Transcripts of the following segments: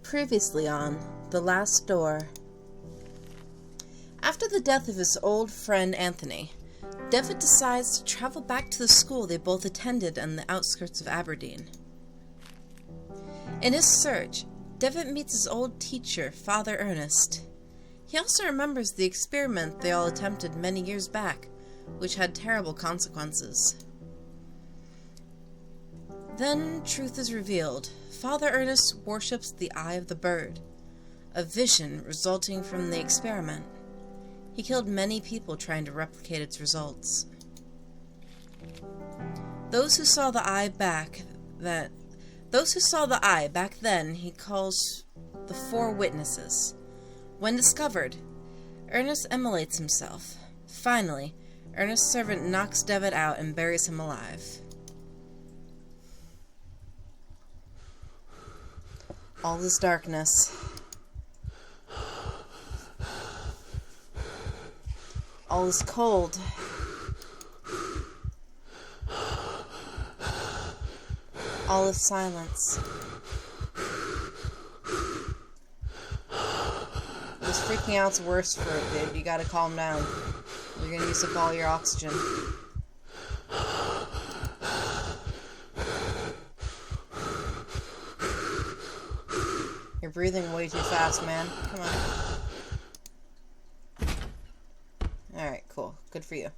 Previously on The Last Door. After the death of his old friend Anthony, Devitt decides to travel back to the school they both attended on the outskirts of Aberdeen. In his search, Devitt meets his old teacher, Father Ernest. He also remembers the experiment they all attempted many years back, which had terrible consequences. Then truth is revealed. Father Ernest worships the Eye of the Bird, a vision resulting from the experiment. He killed many people trying to replicate its results. Those who saw the eye back then, he calls the four witnesses. When discovered, Ernest immolates himself. Finally, Ernest's servant knocks Devitt out and buries him alive. All is darkness. All is cold. All is silence. This freaking out's worse for it, dude. You gotta calm down. You're gonna use up all your oxygen. You're breathing way too fast, man. Come on. Alright, cool. Good for you.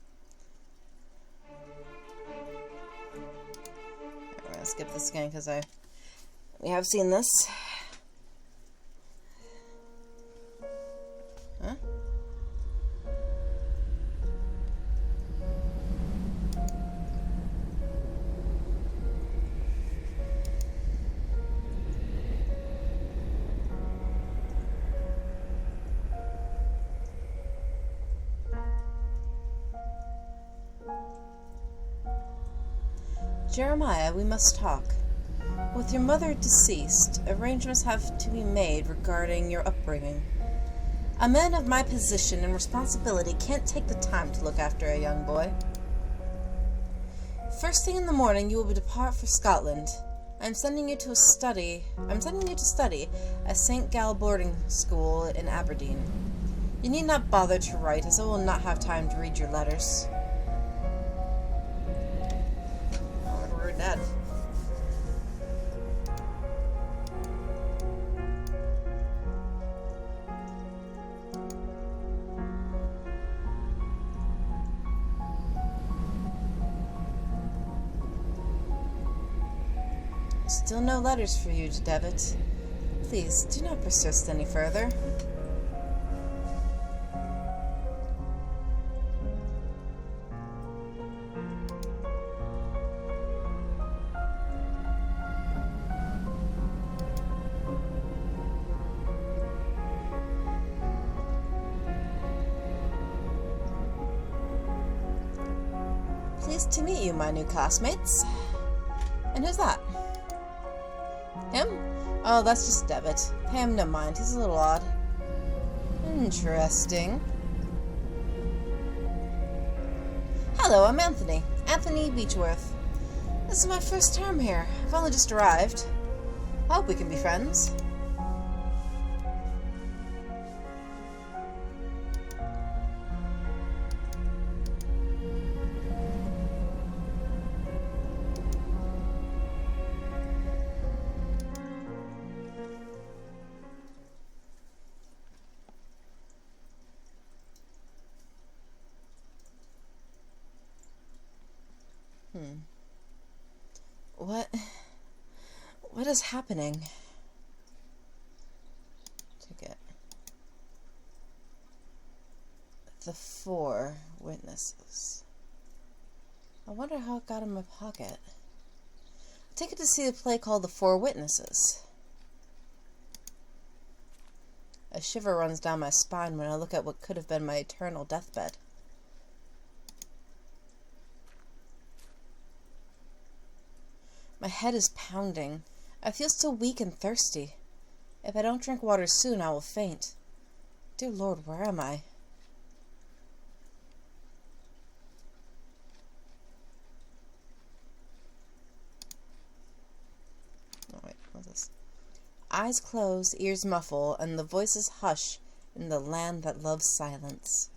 I'm gonna skip this again because we have seen this. Huh? Jeremiah, we must talk. With your mother deceased, arrangements have to be made regarding your upbringing. A man of my position and responsibility can't take the time to look after a young boy. First thing in the morning, you will depart for Scotland. I'm sending you to study at St. Gal boarding school in Aberdeen. You need not bother to write, as I will not have time to read your letters. We're dead. Still no letters for you, Devitt. Please, do not persist any further. Pleased to meet you, my new classmates. And who's that? Him? Oh, that's just Devitt. Pay him no mind. He's a little odd. Interesting. Hello, I'm Anthony. Anthony Beechworth. This is my first term here. I've only just arrived. I hope we can be friends. What is happening? Ticket. The four witnesses. I wonder how it got in my pocket. Ticket to see the play called The Four Witnesses. A shiver runs down my spine when I look at what could have been my eternal deathbed. My head is pounding. I feel so weak and thirsty. If I don't drink water soon, I will faint. Dear Lord, where am I? Oh, wait, what's this? I eyes close, ears muffle, and the voices hush in the land that loves silence.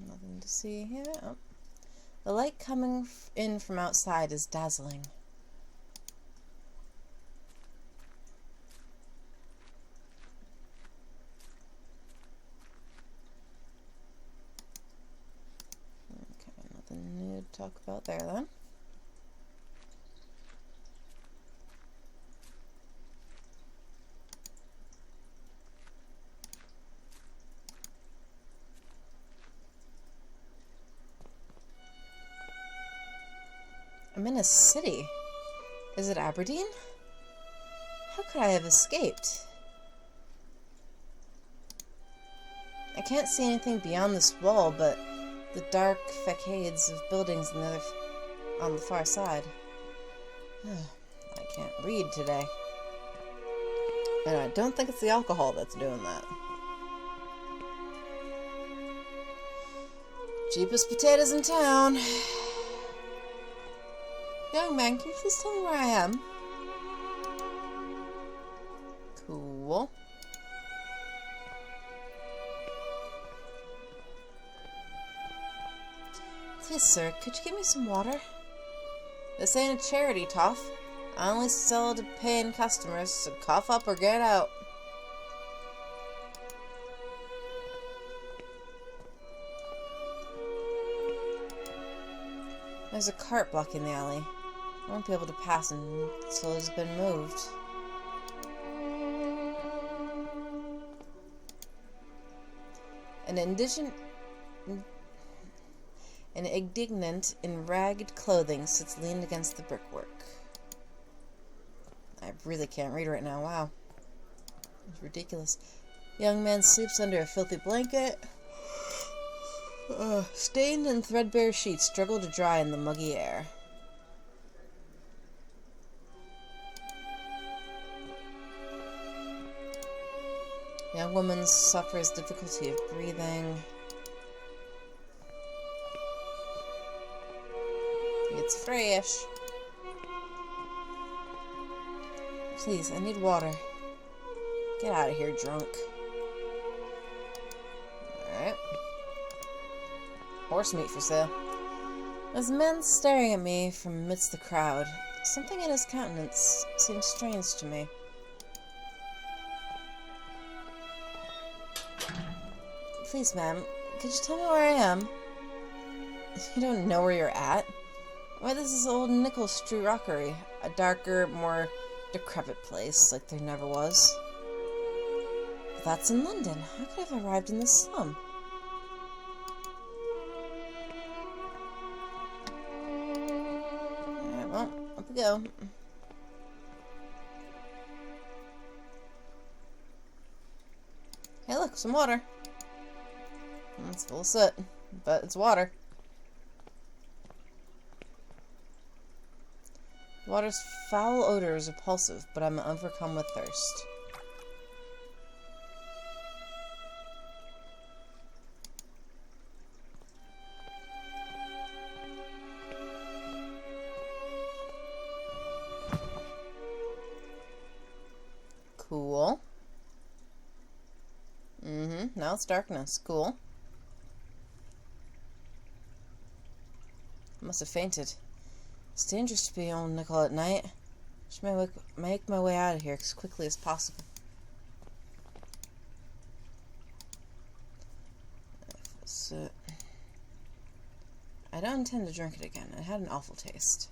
Nothing to see here. Oh. The light coming in from outside is dazzling. Okay, nothing new to talk about there then. I'm in a city. Is it Aberdeen? How could I have escaped? I can't see anything beyond this wall, but the dark facades of buildings on the far side. I can't read today. And I don't think it's the alcohol that's doing that. Cheapest potatoes in town. Young man, can you please tell me where I am? Cool. Please, sir, could you give me some water? This ain't a charity, Toff. I only sell to paying customers, so cough up or get out. There's a cart blocking the alley. I won't be able to pass until it's been moved. An indignant in ragged clothing sits leaned against the brickwork. I really can't read right now. Wow. It's ridiculous. The young man sleeps under a filthy blanket. Stained and threadbare sheets struggle to dry in the muggy air. Young woman suffers difficulty of breathing. It's fresh. Please, I need water. Get out of here, drunk. Alright. Horse meat for sale. There's a man staring at me from amidst the crowd. Something in his countenance seems strange to me. Please, ma'am, could you tell me where I am? You don't know where you're at? Why, this is old Nickel Street Rockery, a darker, more decrepit place like there never was. But that's in London. How could I have arrived in this slum? Alright, well, up we go. Hey, look, some water. It's full of soot, but it's water. Water's foul odor is repulsive, but I'm overcome with thirst. Cool. Now it's darkness. Cool. I must have fainted. It's dangerous to be on Nickel at night. Should make my way out of here as quickly as possible. So, I don't intend to drink it again. It had an awful taste.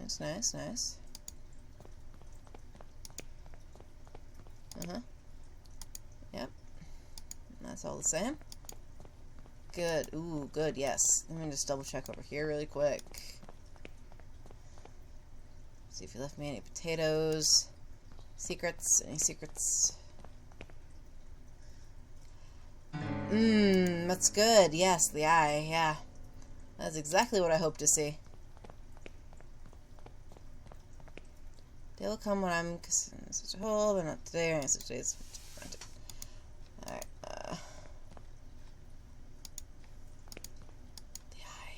Nice, nice, nice. Yep. That's all the same. Good. Ooh, good, yes. Let me just double check over here really quick. See if you left me any potatoes. Secrets. Any secrets? That's good. Yes, the eye. Yeah. That's exactly what I hope to see. They will come when I'm in such a hole, but not today, or such days. Alright, the eye.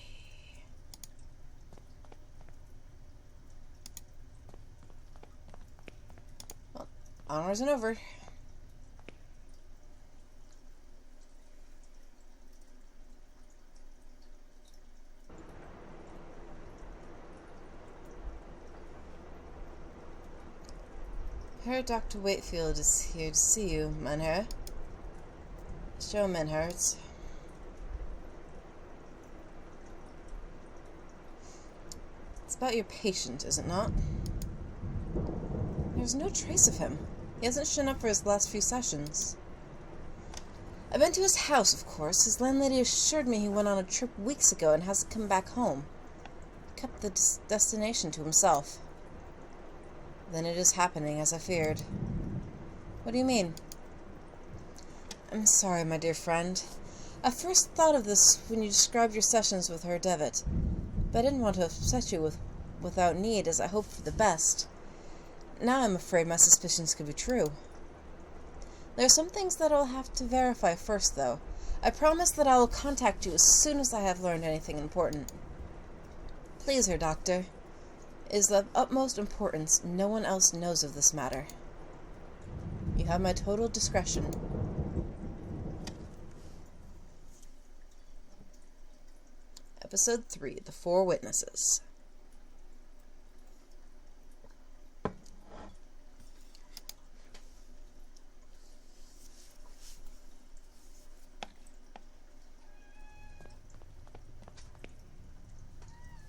Well, onwards and over. Herr Dr. Wakefield is here to see you, Mynheer. Show Mynheer. It's about your patient, is it not? There's no trace of him. He hasn't shown up for his last few sessions. I've been to his house, of course. His landlady assured me he went on a trip weeks ago and hasn't come back home. He kept the destination to himself. Then it is happening, as I feared. What do you mean? I'm sorry, my dear friend. I first thought of this when you described your sessions with Herr Devitt, but I didn't want to upset you without need, as I hoped for the best. Now I'm afraid my suspicions could be true. There are some things that I'll have to verify first, though. I promise that I will contact you as soon as I have learned anything important. Please, Herr Doctor. It is of utmost importance no one else knows of this matter. You have my total discretion. Episode 3, The Four Witnesses.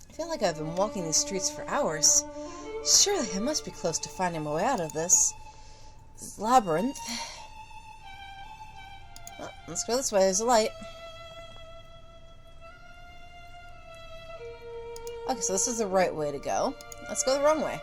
I feel like I've been walking these streets for hours. Surely I must be close to finding my way out of this labyrinth. Well, let's go this way. There's a light. Okay, so this is the right way to go. Let's go the wrong way.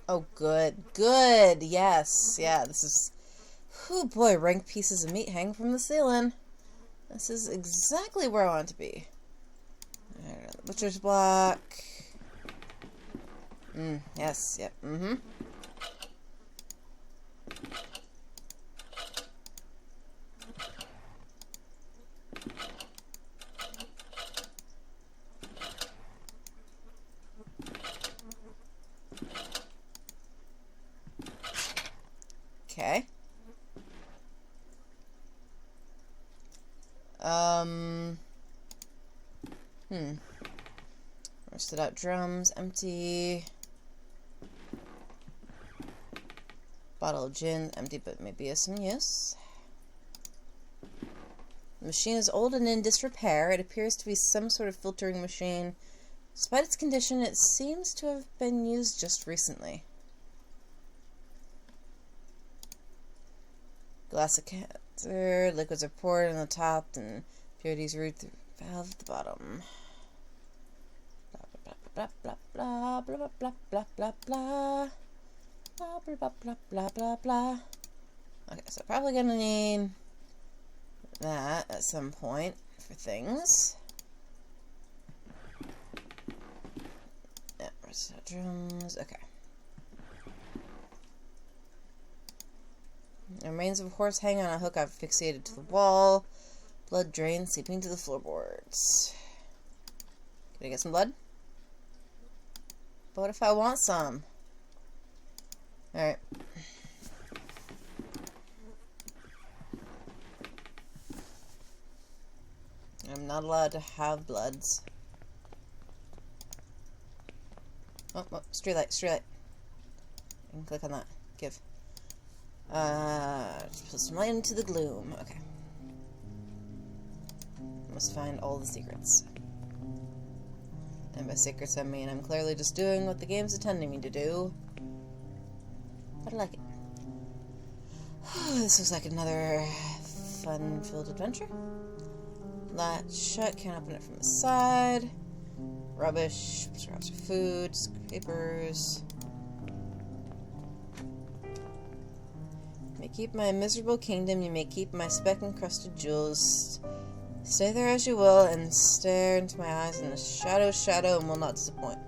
Oh, good. Good. Yes. Yeah, this is... Oh, boy. Rank pieces of meat hang from the ceiling. This is exactly where I want to be. The butcher's block. Yes. Yep. Okay. Rusted out drums, empty. Bottle of gin, empty but maybe of some use. The machine is old and in disrepair. It appears to be some sort of filtering machine. Despite its condition, it seems to have been used just recently. Glass decanter, liquids are poured on the top and purities route through valve at the bottom. Blah blah blah blah blah blah blah blah blah blah blah blah blah blah blah. Okay, so probably gonna need that at some point for things. Yeah, where's the drums? Okay. The remains of a horse hang on a hook I've fixated to the wall. Blood drains seeping to the floorboards. Can I get some blood? But what if I want some? Alright. I'm not allowed to have bloods. Oh, street light, street light. I can click on that. Give. Just put some light into the gloom. Okay. Must find all the secrets. And by secrets I mean I'm clearly just doing what the game's intending me to do. But I like it. This looks like another fun-filled adventure. Latch shut, can't open it from the side. Rubbish, scraps of food, papers. Make keep my miserable kingdom, you may keep my speck-encrusted jewels. Stay there as you will, and stare into my eyes in the shadow, and will not disappoint.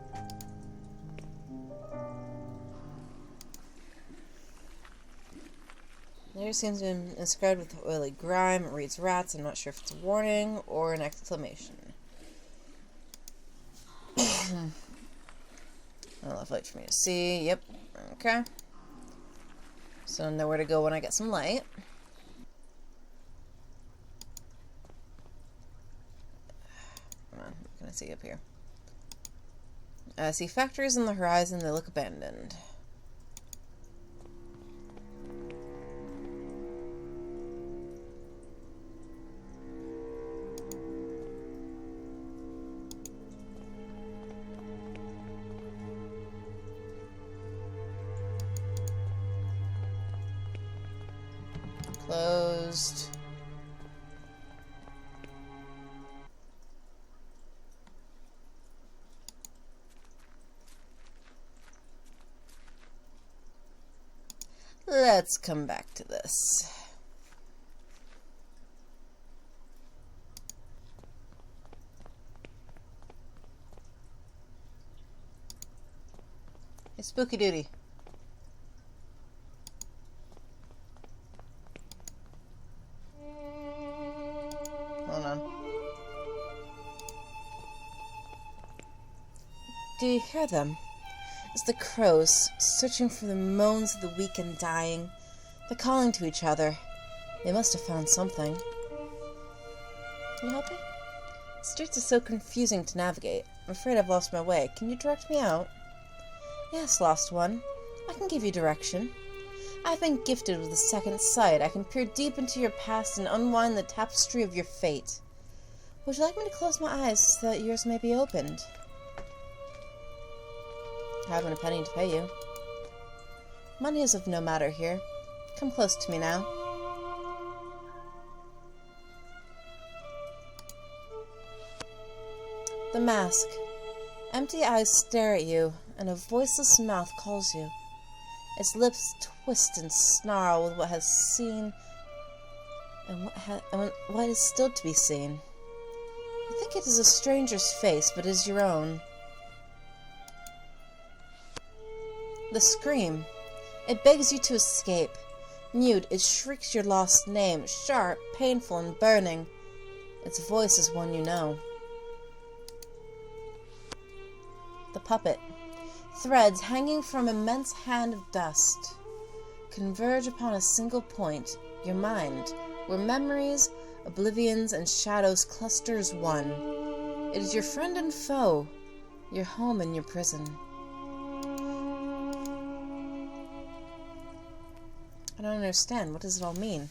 There seems to be inscribed with oily grime. It reads rats. I'm not sure if it's a warning or an exclamation. Enough light for me to see. Yep. Okay. So I know where to go when I get some light. Come on. What can I see up here? I see factories on the horizon. They look abandoned. Closed. Let's come back to this. Hey, Spooky Duty. Hold on. Do you hear them? It's the crows, searching for the moans of the weak and dying. They're calling to each other. They must have found something. Can you help me? The streets are so confusing to navigate. I'm afraid I've lost my way. Can you direct me out? Yes, lost one. I can give you direction. I've been gifted with a second sight. I can peer deep into your past and unwind the tapestry of your fate. Would you like me to close my eyes so that yours may be opened? I haven't a penny to pay you. Money is of no matter here. Come close to me now. The mask. Empty eyes stare at you, and a voiceless mouth calls you. Its lips twist and snarl with what has seen and what is still to be seen. You think it is a stranger's face, but is your own. The scream. It begs you to escape. Mute, it shrieks your lost name, sharp, painful, and burning. Its voice is one you know. The puppet. Threads hanging from an immense hand of dust converge upon a single point, your mind, where memories, oblivions, and shadows cluster as one. It is your friend and foe, your home and your prison. I don't understand. What does it all mean?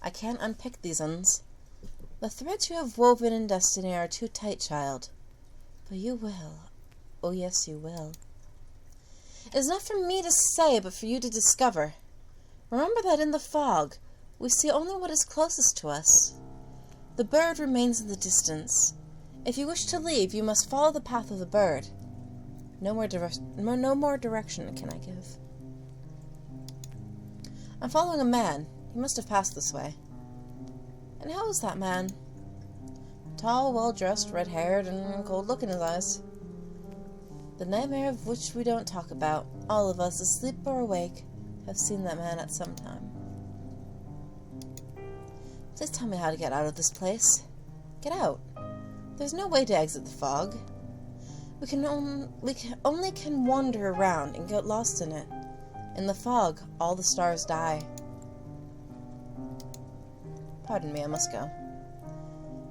I can't unpick these uns. The threads you have woven in destiny are too tight, child. But you will. Oh, yes, you will. It is not for me to say, but for you to discover. Remember that in the fog, we see only what is closest to us. The bird remains in the distance. If you wish to leave, you must follow the path of the bird. No more direction can I give. I'm following a man. He must have passed this way. And how is that man? Tall, well-dressed, red-haired, and cold-look in his eyes. The nightmare of which we don't talk about. All of us, asleep or awake, have seen that man at some time. Please tell me how to get out of this place. Get out. There's no way to exit the fog. We only can wander around and get lost in it. In the fog, all the stars die. Pardon me, I must go.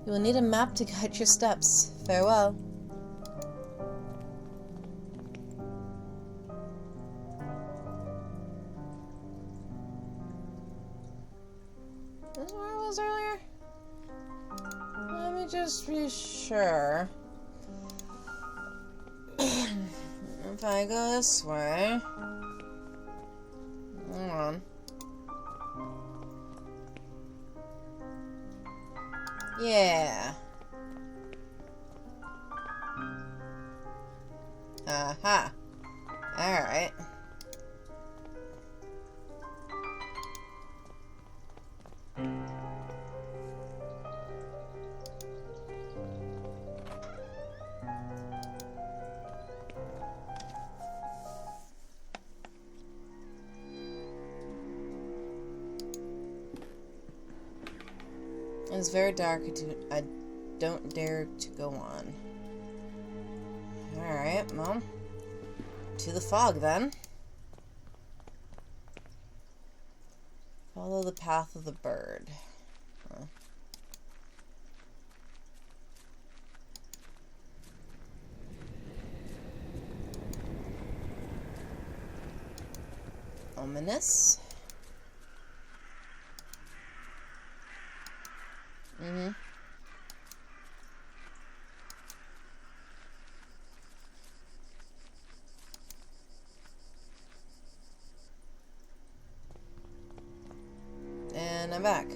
You will need a map to guide your steps. Farewell. This is where I was earlier? Let me just be sure. If I go this way... Hang on. Yeah. Aha. Alright. It's very dark. I don't dare to go on. Alright, well. To the fog, then. Follow the path of the bird. Huh. Ominous. Mm-hmm. And I'm back.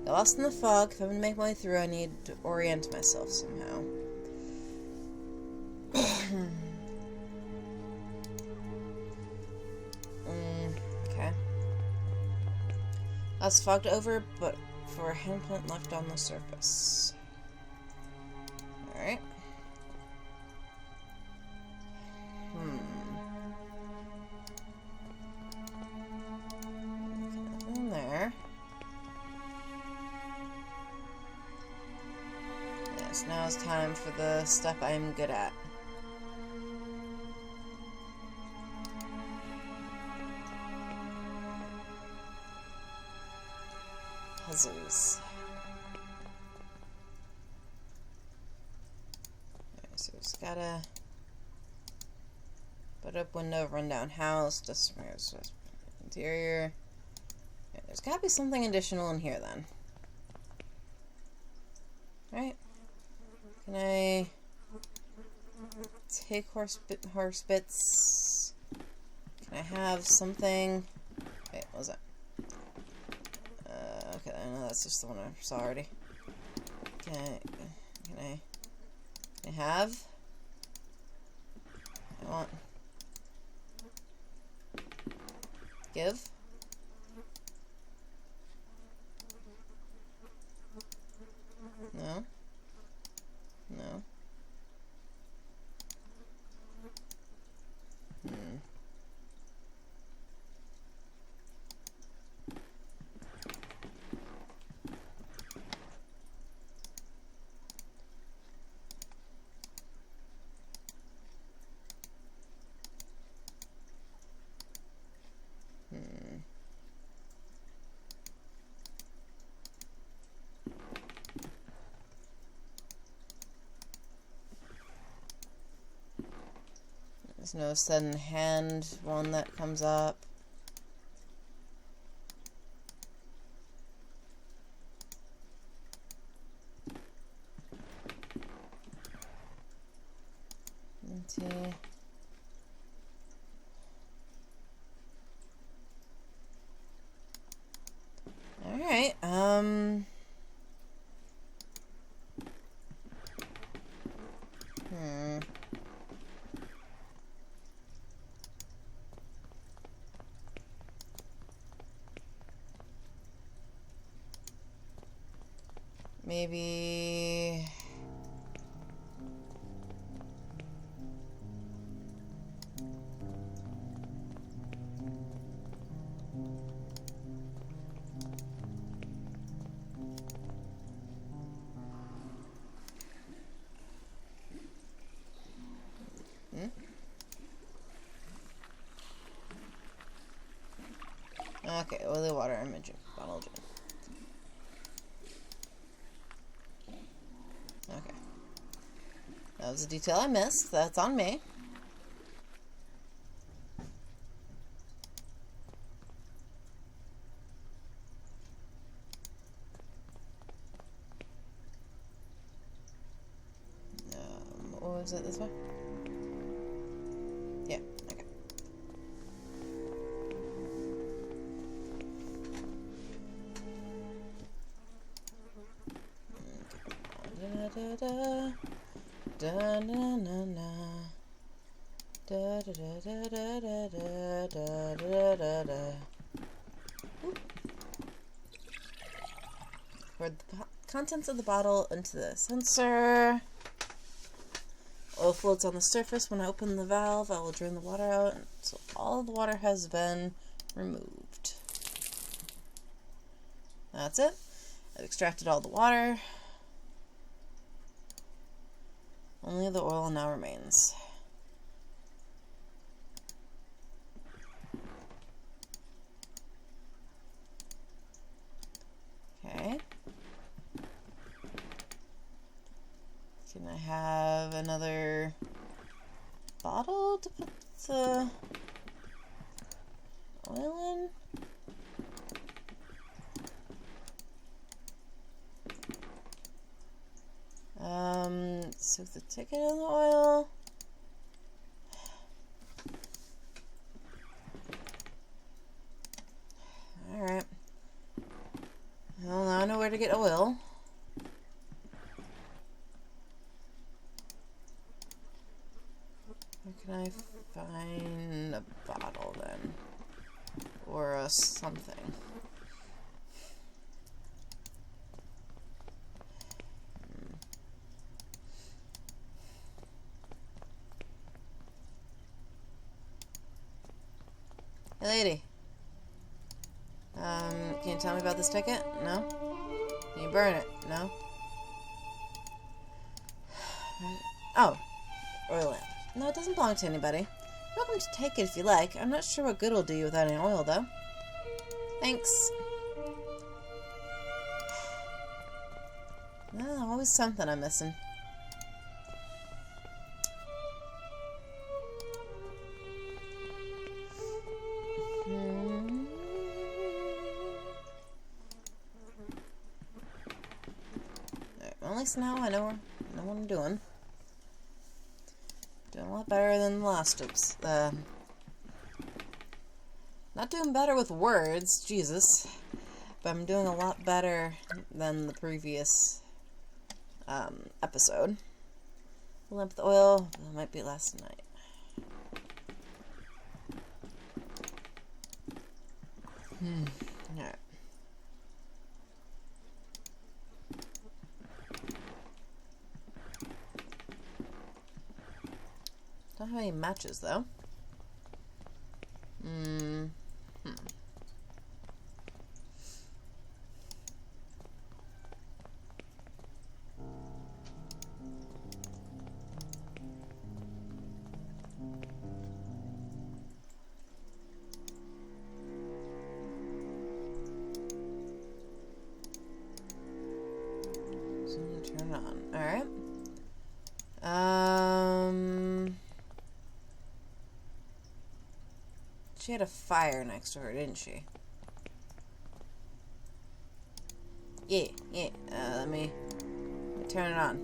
Got lost in the fog. If I'm gonna make my way through, I need to orient myself somehow. Okay. I was fogged over, but for a handprint left on the surface. Alright. Nothing there. Yes, now is time for the stuff I'm good at. Puzzles. Alright, so we just gotta put up window, run down house, dust smears, interior. Okay, there's gotta be something additional in here then. Right? Can I take horse bits? Can I have something? Wait, what was that? Okay, I know that's just the one I saw already. Can I have? I want. Give? No? No? There's no sudden hand one that comes up. Empty. Alright, maybe... Okay, oily water image bottle gin. Okay. That was a detail I missed. That's on me. What was it this way? Yeah, okay. Da da na na na da da da da da da da da da da. Pour the contents of the bottle into the sensor. Oil floats on the surface. When I open the valve, I will drain the water out until all the water has been removed. That's it. I've extracted all the water. Only the oil now remains. Okay. Can I have another bottle to put the oil in? Soak the ticket in the oil. Alright. Well, now I know where to get oil. Where can I find a bottle then? Or a something? Hey lady. Can you tell me about this ticket? No? Can you burn it? No? Oh. Oil lamp. No, it doesn't belong to anybody. You're welcome to take it if you like. I'm not sure what good it'll do you without any oil, though. Thanks. Oh, always something I'm missing. Well, at least now I know what I'm doing. Doing a lot better than the last oops. Not doing better with words, Jesus. But I'm doing a lot better than the previous episode. Lamp the oil. That might be last night. Alright. Don't have any matches though. Turn it on. Alright. She had a fire next to her, didn't she? Yeah. Let me turn it on.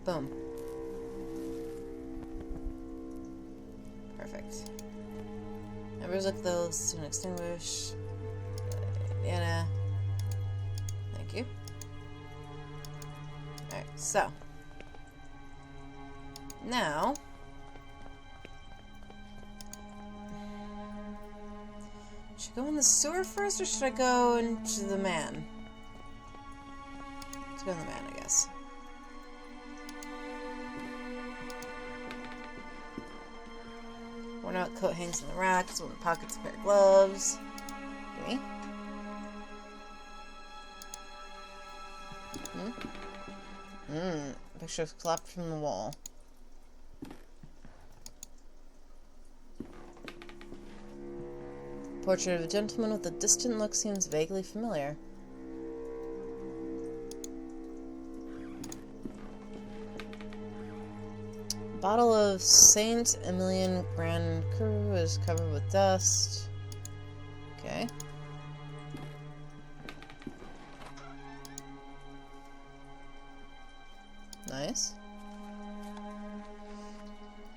Boom. Perfect. Embers like those soon extinguish. Diana. Thank you. Alright, so. Now. Should I go in the sewer first, or should I go into the man? Let's go in the man, I guess. Worn out coat hangs in the rack. One in the pockets, a pair of gloves. Gimme. Picture clapped from the wall. Portrait of a gentleman with a distant look seems vaguely familiar. Bottle of Saint Emilion Grand Cru is covered with dust. Okay. Nice.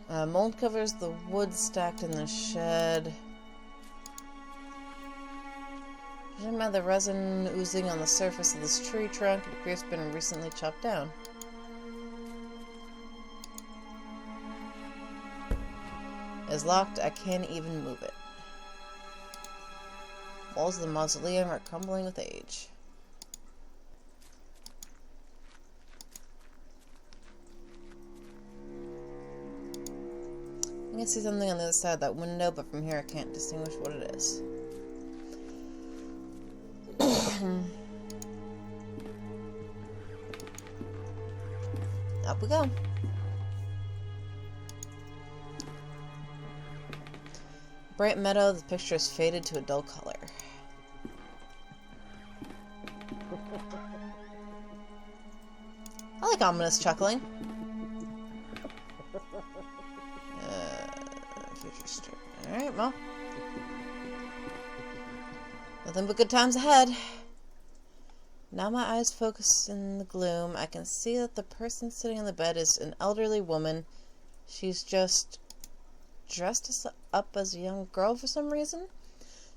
Mold covers the wood stacked in the shed. Judging by the resin oozing on the surface of this tree trunk, it appears to have been recently chopped down. It is locked. I can't even move it. Walls of the mausoleum are crumbling with age. I can see something on the other side of that window, but from here I can't distinguish what it is. Up we go. Bright meadow, the picture is faded to a dull color. I like ominous chuckling. Future state. Alright, well. Nothing but good times ahead. Now my eyes focus in the gloom. I can see that the person sitting on the bed is an elderly woman. She's just dressed up as a young girl for some reason.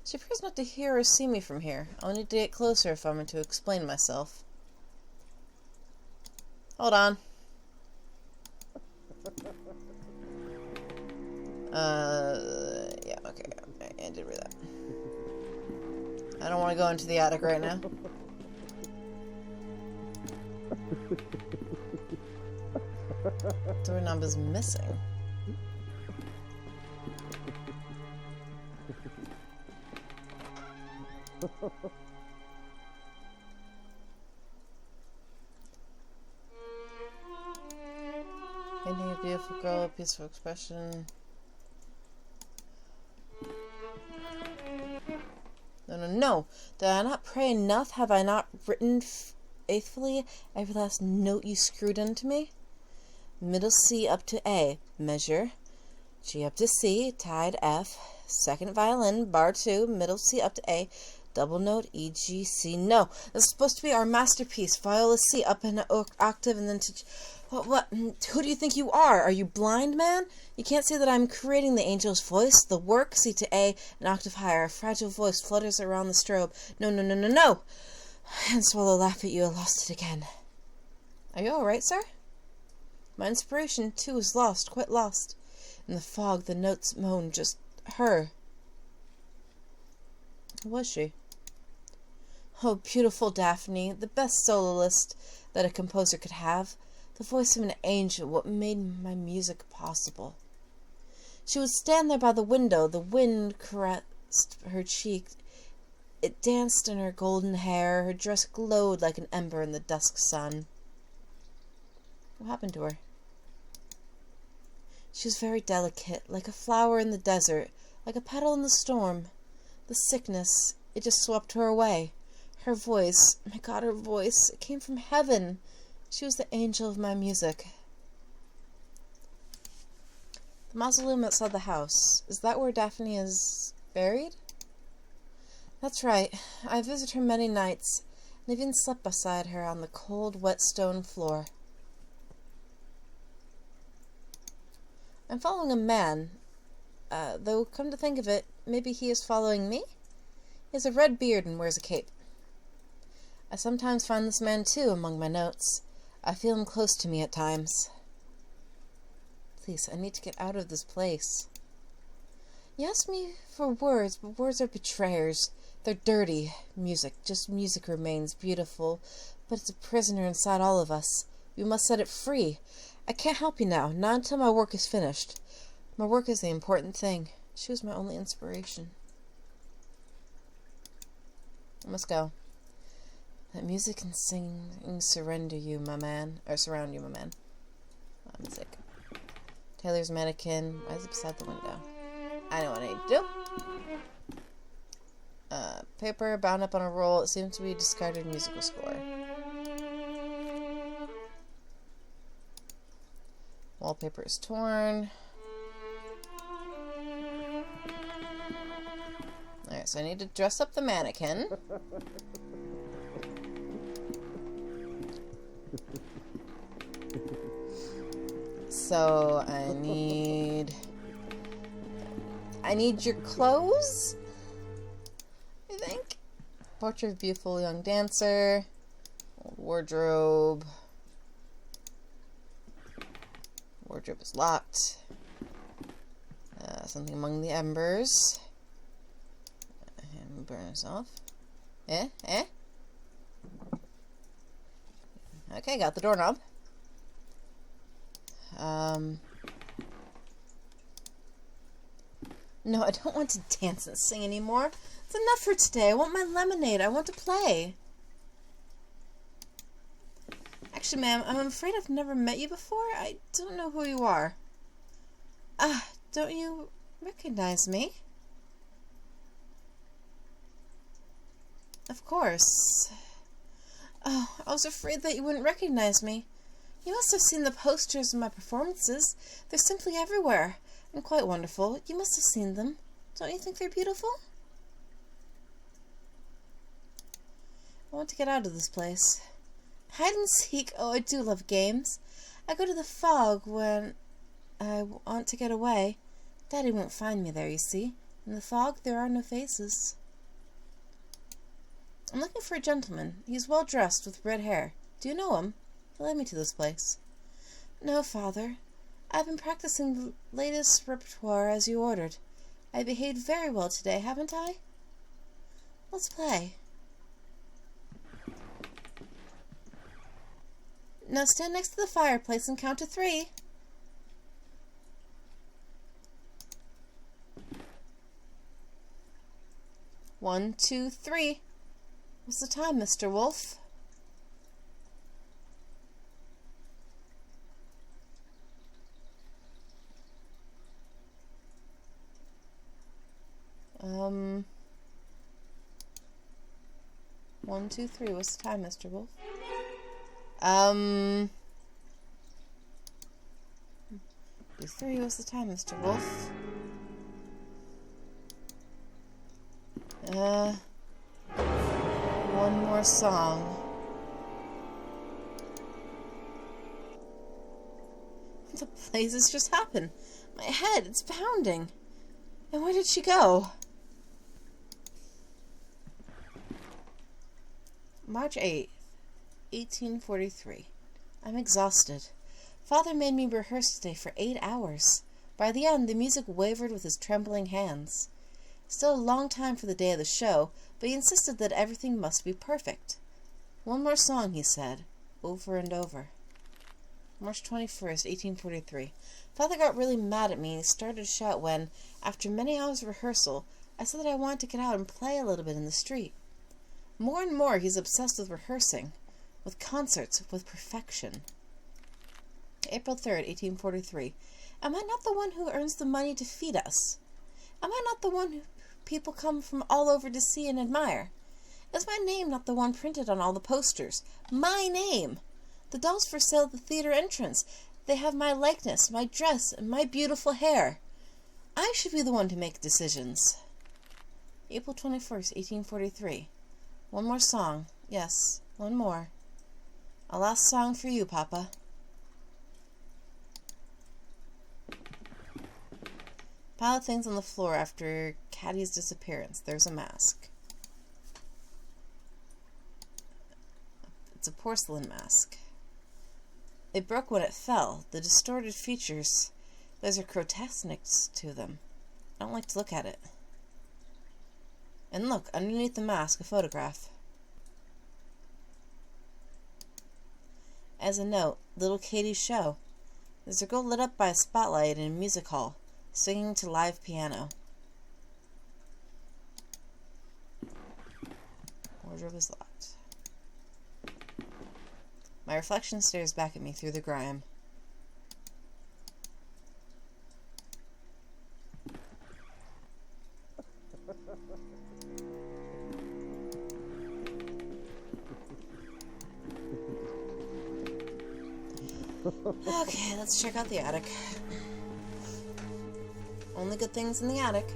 She appears not to hear or see me from here. I'll need to get closer if I'm to explain myself. Hold on. Yeah, okay. I did read that. I don't want to go into the attic right now. Doorknob is missing. Painting a beautiful girl, a peaceful expression. No. Did I not pray enough? Have I not written faithfully every last note you screwed into me? Middle C up to A, measure. G up to C, tied F. Second violin, bar 2, middle C up to A. Double note, E, G, C. No, this is supposed to be our masterpiece. Viola C up an octave and then to... What? Who do you think you are? Are you blind, man? You can't see that I'm creating the angel's voice. The work, C to A, an octave higher. A fragile voice flutters around the strobe. No. And swallow laugh at you. I lost it again. Are you alright, sir? My inspiration, too, is lost. Quite lost. In the fog, the notes moan. Just her. Who was she? Oh, beautiful Daphne. The best soloist that a composer could have. The voice of an angel, what made my music possible. She would stand there by the window. The wind caressed her cheek. It danced in her golden hair. Her dress glowed like an ember in the dusk sun. What happened to her? She was very delicate, like a flower in the desert, like a petal in the storm. The sickness, it just swept her away. Her voice, my God, her voice, it came from heaven. She was the angel of my music. The mausoleum outside the house. Is that where Daphne is buried? That's right. I visit her many nights, and even slept beside her on the cold, wet stone floor. I'm following a man. Though, come to think of it, maybe he is following me? He has a red beard and wears a cape. I sometimes find this man, too, among my notes. I feel him close to me at times. Please, I need to get out of this place. You asked me for words, but words are betrayers. They're dirty. Music, just music remains beautiful, but it's a prisoner inside all of us. We must set it free. I can't help you now, not until my work is finished. My work is the important thing. She was my only inspiration. I must go. Let music and singing surrender you, my man. Or surround you, my man. I'm sick. Taylor's mannequin. Why is it beside the window? I know what I need to do. Paper bound up on a roll. It seems to be a discarded musical score. Wallpaper is torn. Alright, so I need to dress up the mannequin. So I need your clothes, I think. Portrait of beautiful young dancer. Old wardrobe. Wardrobe is locked. Something among the embers. And burn this off. Okay, got the doorknob. No, I don't want to dance and sing anymore. It's enough for today. I want my lemonade. I want to play. Actually, ma'am, I'm afraid I've never met you before. I don't know who you are. Don't you recognize me? Of course. Oh, I was afraid that you wouldn't recognize me. You must have seen the posters of my performances. They're simply everywhere, and quite wonderful. You must have seen them. Don't you think they're beautiful? I want to get out of this place. Hide and seek. Oh, I do love games. I go to the fog when I want to get away. Daddy won't find me there, you see. In the fog, there are no faces. I'm looking for a gentleman. He's well dressed with red hair. Do you know him? He led me to this place. No, Father. I've been practicing the latest repertoire as you ordered. I behaved very well today, haven't I? Let's play. Now stand next to the fireplace and count to 3. 1, 2, 3. What's the time, Mr. Wolf? One, two, three. What's the time, Mr. Wolf? 2, 3. What's the time, Mr. Wolf? One more song. What the blazes just happened? My head, it's pounding. And where did she go? March 8th, 1843. I'm exhausted. Father made me rehearse today for 8 hours. By the end, the music wavered with his trembling hands. Still a long time for the day of the show, but he insisted that everything must be perfect. One more song, he said, over and over. March 21st, 1843. Father got really mad at me and he started to shout when, after many hours of rehearsal, I said that I wanted to get out and play a little bit in the street. More and more he's obsessed with rehearsing, with concerts, with perfection. April 3rd, 1843. Am I not the one who earns the money to feed us? Am I not the one who people come from all over to see and admire? Is my name not the one printed on all the posters? My name! The dolls for sale at the theater entrance. They have my likeness, my dress, and my beautiful hair. I should be the one to make decisions. April 21st, 1843. One more song. Yes, one more. A last song for you, Papa. Pile of things on the floor after Caddy's disappearance. There's a mask. It's a porcelain mask. It broke when it fell. The distorted features, those are grotesqueness to them. I don't like to look at it. And look, underneath the mask, a photograph. As a note, little Katie's show. There's a girl lit up by a spotlight in a music hall, singing to live piano. Wardrobe is locked. My reflection stares back at me through the grime. Okay, let's check out the attic. Only good things in the attic.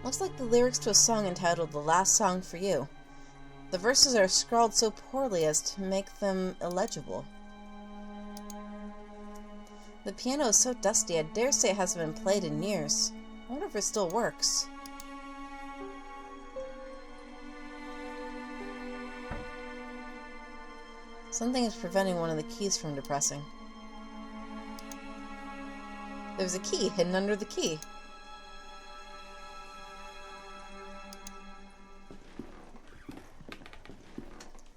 Looks like the lyrics to a song entitled The Last Song for You. The verses are scrawled so poorly as to make them illegible. The piano is so dusty, I dare say it hasn't been played in years. I wonder if it still works. Something is preventing one of the keys from depressing. There's a key hidden under the key.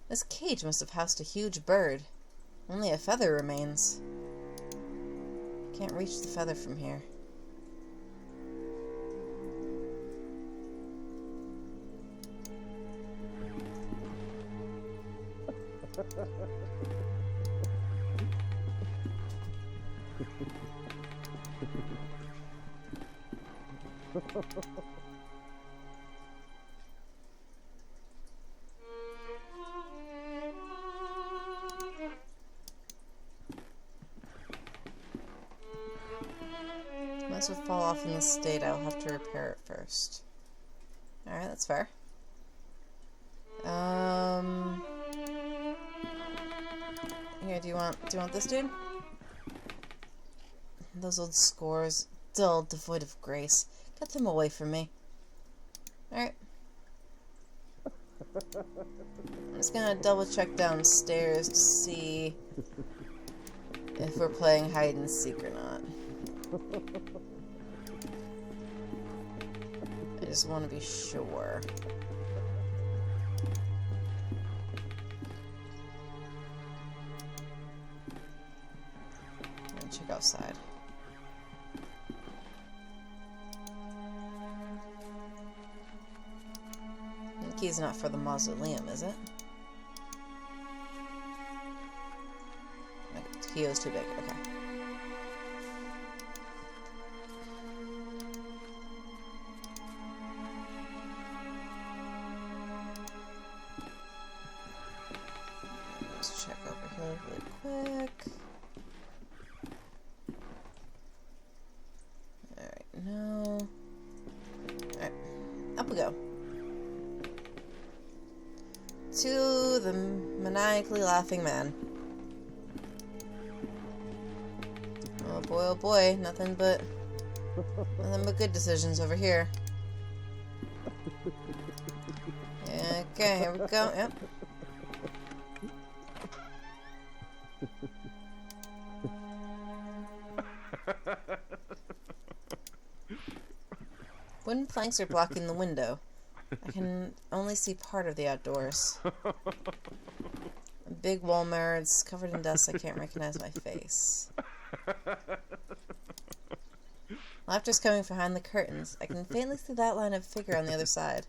This cage must have housed a huge bird. Only a feather remains. Can't reach the feather from here. Might as well fall off in this state. I'll have to repair it first. Alright, that's fair. Here, do you want this dude? Those old scores, dull, devoid of grace. Get them away from me. Alright. I'm just gonna double check downstairs to see if we're playing hide and seek or not. I just want to be sure. Check outside. The key's not for the mausoleum, is it? The key was too big. Okay. Let's check over here really quick. No. Alright. Up we go. To the maniacally laughing man. Oh boy, nothing but good decisions over here. Okay, here we go. Yep. Wooden planks are blocking the window. I can only see part of the outdoors. A big wall mirror, it's covered in dust, I can't recognize my face. Laughter's coming from behind the curtains. I can faintly see the outline of a figure on the other side.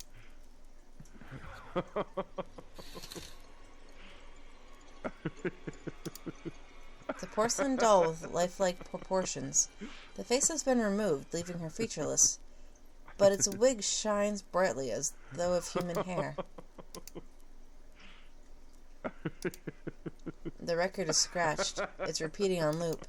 It's a porcelain doll with lifelike proportions. The face has been removed, leaving her featureless. But its wig shines brightly as though of human hair. The record is scratched. It's repeating on loop.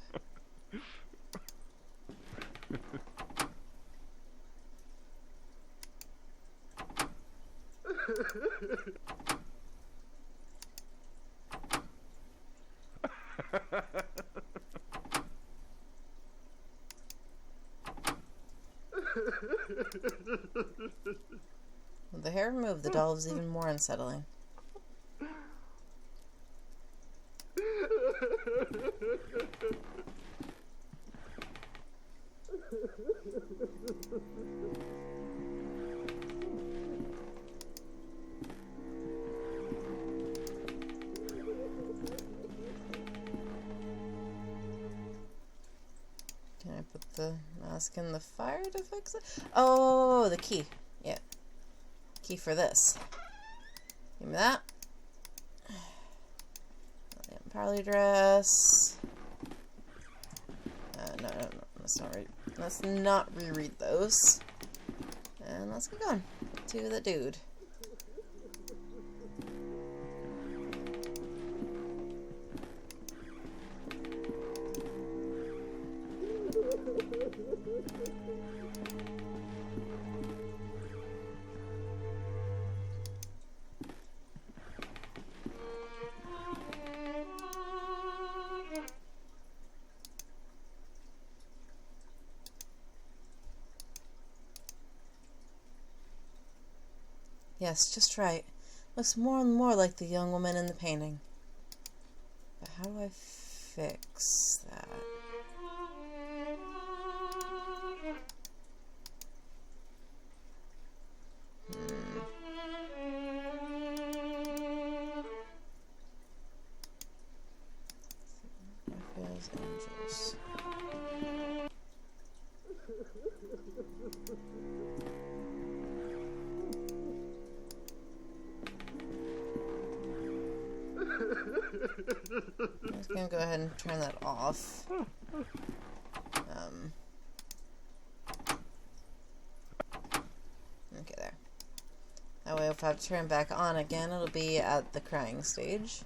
With the hair removed, the doll is even more unsettling. Can I put the mask in the fire to fix it? Oh, the key. Yeah. Key for this. Give me that. Parley dress. No. Let's not reread those. And let's get going to the dude. Yes, just right. Looks more and more like the young woman in the painting. But how do I fix that? Raphael's Angels. I'm just gonna go ahead and turn that off. Okay, there. That way if I have to turn back on again, it'll be at the crying stage.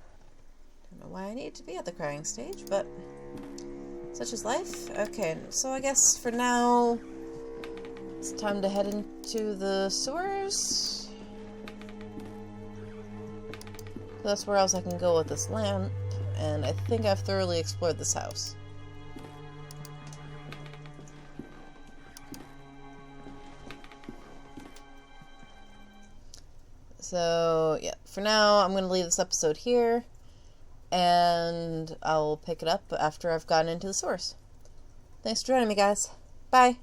Don't know why I need to be at the crying stage, but such is life. Okay, so I guess for now, it's time to head into the sewers. That's where else I can go with this lamp, and I think I've thoroughly explored this house. So, yeah, for now, I'm going to leave this episode here, and I'll pick it up after I've gotten into the source. Thanks for joining me, guys. Bye!